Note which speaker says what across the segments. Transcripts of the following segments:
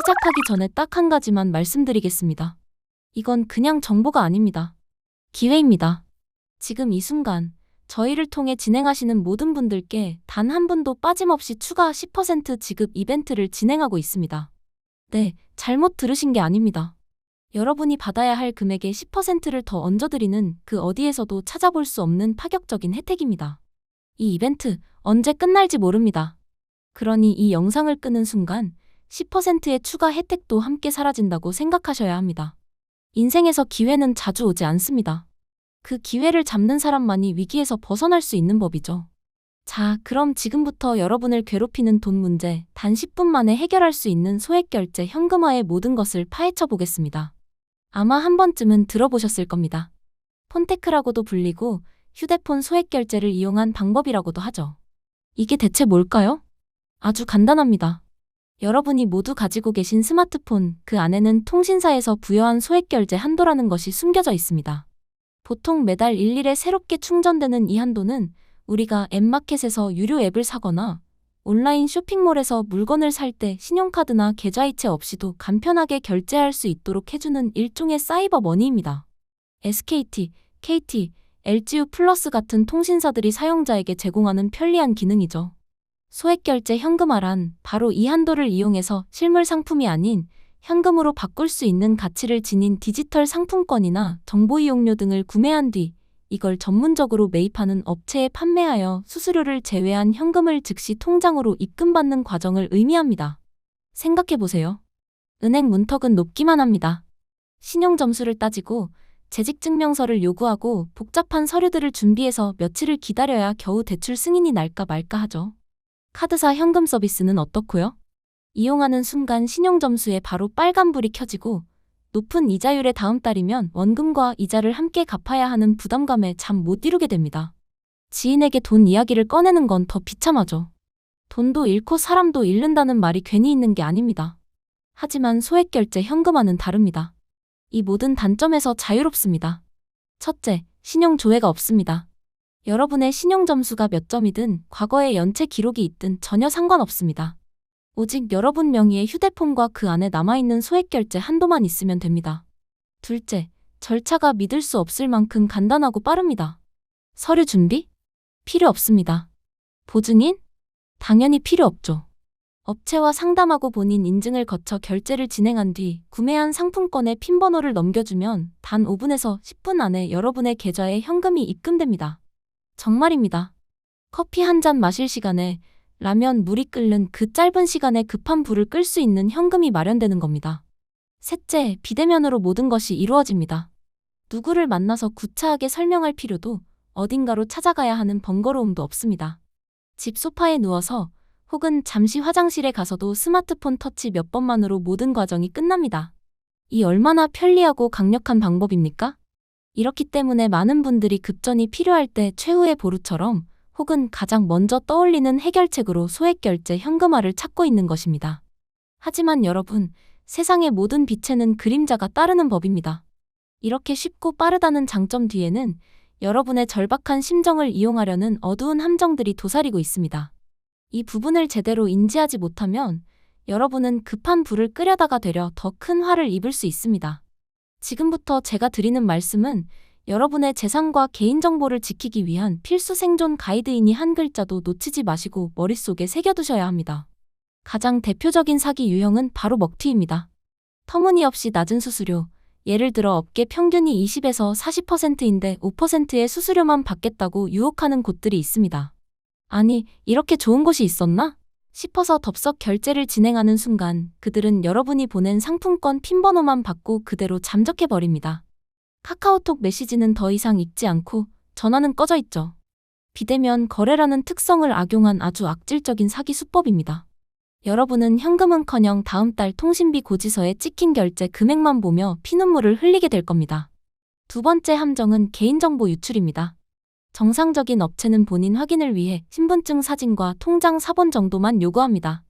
Speaker 1: 시작하기 전에 딱 한 가지만 말씀드리겠습니다. 이건 그냥 정보가 아닙니다. 기회입니다. 지금 이 순간 저희를 통해 진행하시는 모든 분들께 단 한 분도 빠짐없이 추가 10% 지급 이벤트를 진행하고 있습니다. 네, 잘못 들으신 게 아닙니다. 여러분이 받아야 할 금액의 10%를 더 얹어드리는 그 어디에서도 찾아볼 수 없는 파격적인 혜택입니다. 이 이벤트 언제 끝날지 모릅니다. 그러니 이 영상을 끄는 순간 10%의 추가 혜택도 함께 사라진다고 생각하셔야 합니다. 인생에서 기회는 자주 오지 않습니다. 그 기회를 잡는 사람만이 위기에서 벗어날 수 있는 법이죠. 자, 그럼 지금부터 여러분을 괴롭히는 돈 문제 단 10분 만에 해결할 수 있는 소액결제 현금화의 모든 것을 파헤쳐 보겠습니다. 아마 한 번쯤은 들어보셨을 겁니다. 폰테크라고도 불리고 휴대폰 소액결제를 이용한 방법이라고도 하죠. 이게 대체 뭘까요? 아주 간단합니다. 여러분이 모두 가지고 계신 스마트폰, 그 안에는 통신사에서 부여한 소액결제 한도라는 것이 숨겨져 있습니다. 보통 매달 일일에 새롭게 충전되는 이 한도는 우리가 앱마켓에서 유료 앱을 사거나 온라인 쇼핑몰에서 물건을 살 때 신용카드나 계좌이체 없이도 간편하게 결제할 수 있도록 해주는 일종의 사이버 머니입니다. SKT, KT, LGU 플러스 같은 통신사들이 사용자에게 제공하는 편리한 기능이죠. 소액결제 현금화란 바로 이 한도를 이용해서 실물 상품이 아닌 현금으로 바꿀 수 있는 가치를 지닌 디지털 상품권이나 정보 이용료 등을 구매한 뒤 이걸 전문적으로 매입하는 업체에 판매하여 수수료를 제외한 현금을 즉시 통장으로 입금받는 과정을 의미합니다. 생각해보세요. 은행 문턱은 높기만 합니다. 신용점수를 따지고 재직증명서를 요구하고 복잡한 서류들을 준비해서 며칠을 기다려야 겨우 대출 승인이 날까 말까 하죠. 카드사 현금 서비스는 어떻고요? 이용하는 순간 신용점수에 바로 빨간불이 켜지고 높은 이자율의 다음 달이면 원금과 이자를 함께 갚아야 하는 부담감에 잠 못 이루게 됩니다. 지인에게 돈 이야기를 꺼내는 건 더 비참하죠. 돈도 잃고 사람도 잃는다는 말이 괜히 있는 게 아닙니다. 하지만 소액결제 현금화는 다릅니다. 이 모든 단점에서 자유롭습니다. 첫째, 신용조회가 없습니다. 여러분의 신용점수가 몇 점이든 과거의 연체 기록이 있든 전혀 상관없습니다. 오직 여러분 명의의 휴대폰과 그 안에 남아있는 소액결제 한도만 있으면 됩니다. 둘째, 절차가 믿을 수 없을 만큼 간단하고 빠릅니다. 서류 준비? 필요 없습니다. 보증인? 당연히 필요 없죠. 업체와 상담하고 본인 인증을 거쳐 결제를 진행한 뒤 구매한 상품권의 핀 번호를 넘겨주면 단 5분에서 10분 안에 여러분의 계좌에 현금이 입금됩니다. 정말입니다. 커피 한 잔 마실 시간에 라면 물이 끓는 그 짧은 시간에 급한 불을 끌 수 있는 현금이 마련되는 겁니다. 셋째, 비대면으로 모든 것이 이루어집니다. 누구를 만나서 구차하게 설명할 필요도 어딘가로 찾아가야 하는 번거로움도 없습니다. 집 소파에 누워서 혹은 잠시 화장실에 가서도 스마트폰 터치 몇 번만으로 모든 과정이 끝납니다. 이 얼마나 편리하고 강력한 방법입니까? 이렇기 때문에 많은 분들이 급전이 필요할 때 최후의 보루처럼 혹은 가장 먼저 떠올리는 해결책으로 소액결제 현금화를 찾고 있는 것입니다. 하지만 여러분, 세상의 모든 빛에는 그림자가 따르는 법입니다. 이렇게 쉽고 빠르다는 장점 뒤에는 여러분의 절박한 심정을 이용하려는 어두운 함정들이 도사리고 있습니다. 이 부분을 제대로 인지하지 못하면 여러분은 급한 불을 끄려다가 되려 더 큰 화를 입을 수 있습니다. 지금부터 제가 드리는 말씀은 여러분의 재산과 개인정보를 지키기 위한 필수 생존 가이드이니 한 글자도 놓치지 마시고 머릿속에 새겨두셔야 합니다. 가장 대표적인 사기 유형은 바로 먹튀입니다. 터무니없이 낮은 수수료, 예를 들어 업계 평균이 20에서 40%인데 5%의 수수료만 받겠다고 유혹하는 곳들이 있습니다. 아니, 이렇게 좋은 곳이 있었나? 싶어서 덥석 결제를 진행하는 순간 그들은 여러분이 보낸 상품권 핀번호만 받고 그대로 잠적해버립니다. 카카오톡 메시지는 더 이상 읽지 않고 전화는 꺼져 있죠. 비대면 거래라는 특성을 악용한 아주 악질적인 사기 수법입니다. 여러분은 현금은커녕 다음 달 통신비 고지서에 찍힌 결제 금액만 보며 피눈물을 흘리게 될 겁니다. 두 번째 함정은 개인정보 유출입니다. 정상적인 업체는 본인 확인을 위해 신분증 사진과 통장 사본 정도만 요구합니다.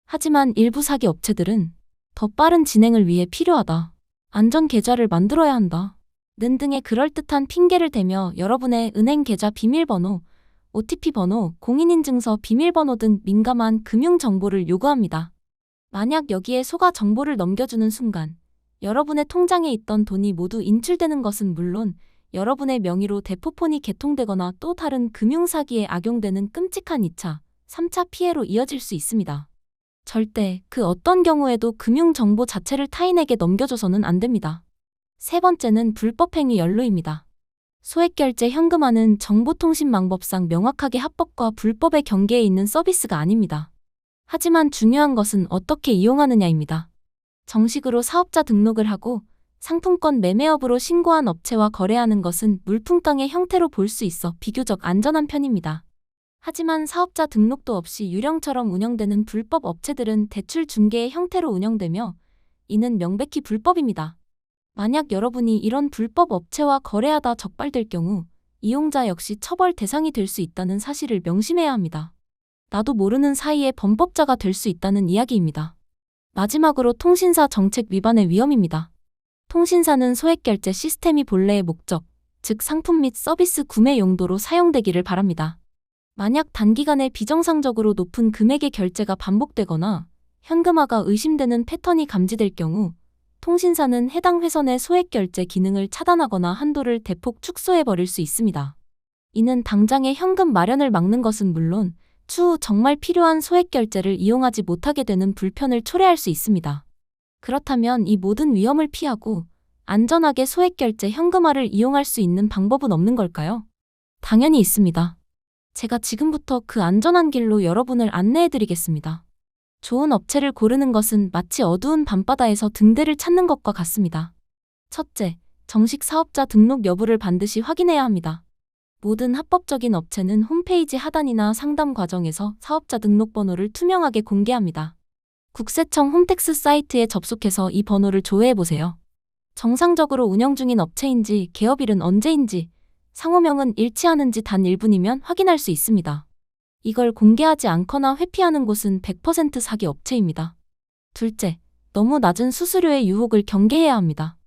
Speaker 1: 하지만 일부 사기 업체들은 더 빠른 진행을 위해 필요하다. 안전 계좌를 만들어야 한다. 는 등의 그럴듯한 핑계를 대며 여러분의 은행 계좌 비밀번호, OTP 번호, 공인인증서 비밀번호 등 민감한 금융정보를 요구합니다. 만약 여기에 속아 정보를 넘겨주는 순간 여러분의 통장에 있던 돈이 모두 인출되는 것은 물론 여러분의 명의로 대포폰이 개통되거나 또 다른 금융사기에 악용되는 끔찍한 2차, 3차 피해로 이어질 수 있습니다. 절대 그 어떤 경우에도 금융정보 자체를 타인에게 넘겨줘서는 안 됩니다. 세 번째는 불법행위 연루입니다. 소액결제 현금화는 정보통신망법상 명확하게 합법과 불법의 경계에 있는 서비스가 아닙니다. 하지만 중요한 것은 어떻게 이용하느냐입니다. 정식으로 사업자 등록을 하고 상품권 매매업으로 신고한 업체와 거래하는 것은 물품깡의 형태로 볼 수 있어 비교적 안전한 편입니다. 하지만 사업자 등록도 없이 유령처럼 운영되는 불법 업체들은 대출 중개의 형태로 운영되며 이는 명백히 불법입니다. 만약 여러분이 이런 불법 업체와 거래하다 적발될 경우 이용자 역시 처벌 대상이 될 수 있다는 사실을 명심해야 합니다. 나도 모르는 사이에 범법자가 될 수 있다는 이야기입니다. 마지막으로 통신사 정책 위반의 위험입니다. 통신사는 소액결제 시스템이 본래의 목적, 즉 상품 및 서비스 구매 용도로 사용되기를 바랍니다. 만약 단기간에 비정상적으로 높은 금액의 결제가 반복되거나 현금화가 의심되는 패턴이 감지될 경우 통신사는 해당 회선의 소액결제 기능을 차단하거나 한도를 대폭 축소해버릴 수 있습니다. 이는 당장의 현금 마련을 막는 것은 물론 추후 정말 필요한 소액결제를 이용하지 못하게 되는 불편을 초래할 수 있습니다. 그렇다면 이 모든 위험을 피하고 안전하게 소액결제 현금화를 이용할 수 있는 방법은 없는 걸까요? 당연히 있습니다. 제가 지금부터 그 안전한 길로 여러분을 안내해드리겠습니다. 좋은 업체를 고르는 것은 마치 어두운 밤바다에서 등대를 찾는 것과 같습니다. 첫째, 정식 사업자 등록 여부를 반드시 확인해야 합니다. 모든 합법적인 업체는 홈페이지 하단이나 상담 과정에서 사업자 등록번호를 투명하게 공개합니다. 국세청 홈택스 사이트에 접속해서 이 번호를 조회해보세요. 정상적으로 운영 중인 업체인지 개업일은 언제인지 상호명은 일치하는지 단 1분이면 확인할 수 있습니다. 이걸 공개하지 않거나 회피하는 곳은 100% 사기 업체입니다. 둘째, 너무 낮은 수수료의 유혹을 경계해야 합니다.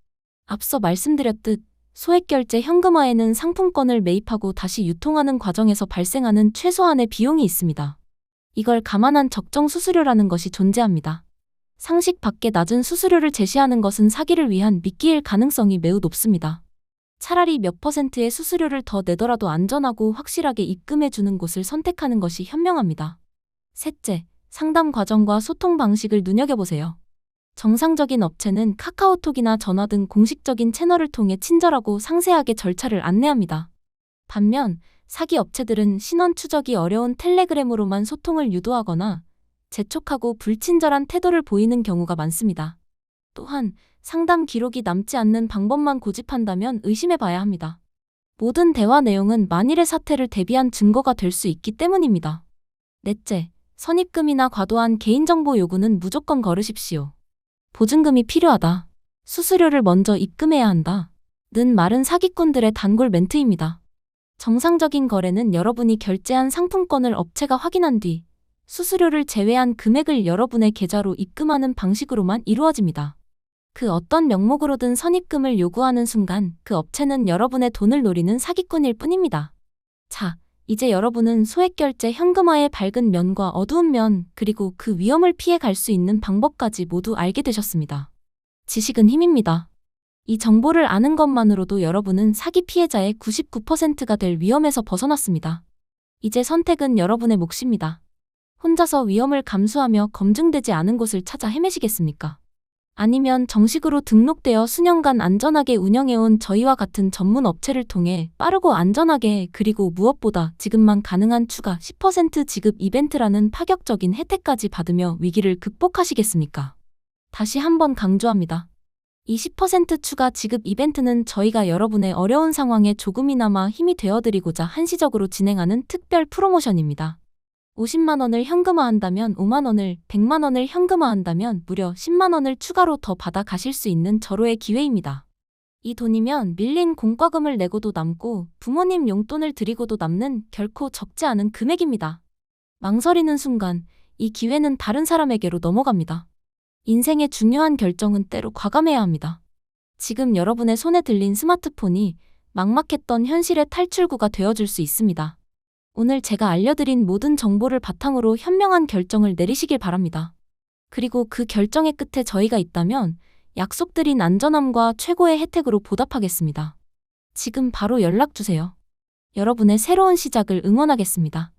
Speaker 1: 앞서 말씀드렸듯 소액결제 현금화에는 상품권을 매입하고 다시 유통하는 과정에서 발생하는 최소한의 비용이 있습니다. 이걸 감안한 적정 수수료라는 것이 존재합니다. 상식 밖의 낮은 수수료를 제시하는 것은 사기를 위한 미끼일 가능성이 매우 높습니다. 차라리 몇 %의 수수료를 더 내더라도 안전하고 확실하게 입금해주는 곳을 선택하는 것이 현명합니다. 셋째, 상담 과정과 소통 방식을 눈여겨보세요. 정상적인 업체는 카카오톡이나 전화 등 공식적인 채널을 통해 친절하고 상세하게 절차를 안내합니다. 반면 사기 업체들은 신원 추적이 어려운 텔레그램으로만 소통을 유도하거나 재촉하고 불친절한 태도를 보이는 경우가 많습니다. 또한 상담 기록이 남지 않는 방법만 고집한다면 의심해봐야 합니다. 모든 대화 내용은 만일의 사태를 대비한 증거가 될 수 있기 때문입니다. 넷째, 선입금이나 과도한 개인정보 요구는 무조건 거르십시오. 보증금이 필요하다. 수수료를 먼저 입금해야 한다. 는 말은 사기꾼들의 단골 멘트입니다. 정상적인 거래는 여러분이 결제한 상품권을 업체가 확인한 뒤 수수료를 제외한 금액을 여러분의 계좌로 입금하는 방식으로만 이루어집니다. 그 어떤 명목으로든 선입금을 요구하는 순간 그 업체는 여러분의 돈을 노리는 사기꾼일 뿐입니다. 자, 이제 여러분은 소액결제 현금화의 밝은 면과 어두운 면, 그리고 그 위험을 피해 갈 수 있는 방법까지 모두 알게 되셨습니다. 지식은 힘입니다. 이 정보를 아는 것만으로도 여러분은 사기 피해자의 99%가 될 위험에서 벗어났습니다. 이제 선택은 여러분의 몫입니다. 혼자서 위험을 감수하며 검증되지 않은 곳을 찾아 헤매시겠습니까? 아니면 정식으로 등록되어 수년간 안전하게 운영해온 저희와 같은 전문 업체를 통해 빠르고 안전하게, 그리고 무엇보다 지금만 가능한 추가 10% 지급 이벤트라는 파격적인 혜택까지 받으며 위기를 극복하시겠습니까? 다시 한번 강조합니다. 이 10% 추가 지급 이벤트는 저희가 여러분의 어려운 상황에 조금이나마 힘이 되어드리고자 한시적으로 진행하는 특별 프로모션입니다. 50만 원을 현금화한다면 5만 원을, 100만 원을 현금화한다면 무려 10만 원을 추가로 더 받아 가실 수 있는 절호의 기회입니다. 이 돈이면 밀린 공과금을 내고도 남고 부모님 용돈을 드리고도 남는 결코 적지 않은 금액입니다. 망설이는 순간 이 기회는 다른 사람에게로 넘어갑니다. 인생의 중요한 결정은 때로 과감해야 합니다. 지금 여러분의 손에 들린 스마트폰이 막막했던 현실의 탈출구가 되어줄 수 있습니다. 오늘 제가 알려드린 모든 정보를 바탕으로 현명한 결정을 내리시길 바랍니다. 그리고 그 결정의 끝에 저희가 있다면 약속드린 안전함과 최고의 혜택으로 보답하겠습니다. 지금 바로 연락 주세요. 여러분의 새로운 시작을 응원하겠습니다.